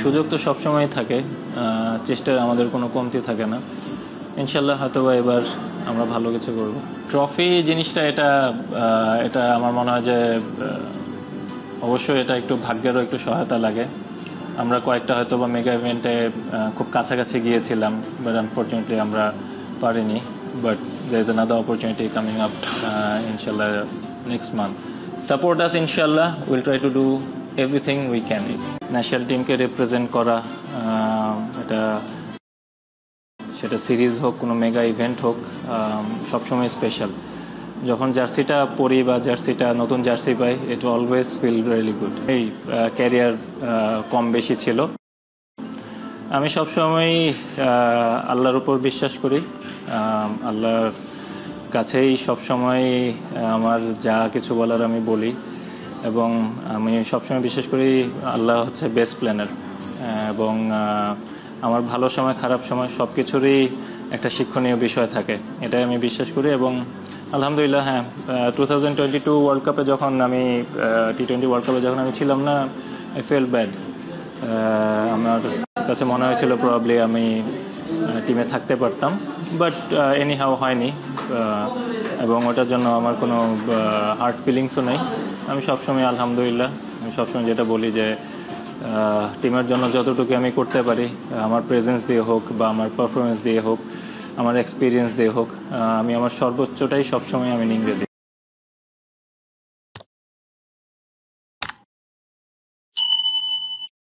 সুযোগ তো সবসময় থাকে, চেষ্টার আমাদের কোনো কমতি থাকে না। ইনশাল্লাহ হয়তোবা এবার আমরা ভালো কিছু করব। ট্রফি জিনিসটা এটা আমার মনে হয় যে অবশ্যই এটা একটু ভাগ্যেরও একটু সহায়তা লাগে। আমরা কয়েকটা হয়তোবা মেগা ইভেন্টে খুব কাছাকাছি গিয়েছিলাম, বাট আনফর্চুনেটলি আমরা পারিনি। But there is another opportunity coming up, inshallah, next month. Support us, inshallah. We'll try to do everything we can. National টিমকে রিপ্রেজেন্ট করা, এটা সেটা সিরিজ হোক, কোনো মেগা ইভেন্ট হোক, সবসময় স্পেশাল। যখন জার্সিটা পরি বা জার্সিটা নতুন জার্সি পাই, it always feel really good. এই ক্যারিয়ার কম বেশি ছিল। আমি সবসময় আল্লাহর উপর বিশ্বাস করি, আল্লাহর কাছেই সবসময় আমার যা কিছু বলার আমি বলি, এবং আমি সবসময় বিশ্বাস করি আল্লাহ হচ্ছে বেস্ট প্ল্যানার। এবং আমার ভালো সময় খারাপ সময় সব কিছুরই একটা শিক্ষণীয় বিষয় থাকে, এটাই আমি বিশ্বাস করি। এবং আলহামদুলিল্লাহ, হ্যাঁ, 2022 ওয়ার্ল্ড কাপে যখন আমি T20 ওয়ার্ল্ড কাপে যখন আমি ছিলাম না, আই ফেল ব্যাড। আমার কাছে মনে হয়েছিল প্রবাবলি আমি টিমে থাকতে পারতাম, বাট এনি হাউ হয়নি, এবং ওটার জন্য আমার কোনো হার্ট ফিলিংসও নেই। আমি সবসময় আলহামদুলিল্লাহ, আমি সবসময় যেটা বলি যে টিমের জন্য যতটুকু আমি করতে পারি, আমার প্রেজেন্স দিয়ে হোক বা আমার পারফরমেন্স দিয়ে হোক, আমার এক্সপিরিয়েন্স দিয়ে হোক, আমি আমার সর্বোচ্চটাই সবসময় আমি নিংড়ে দিই।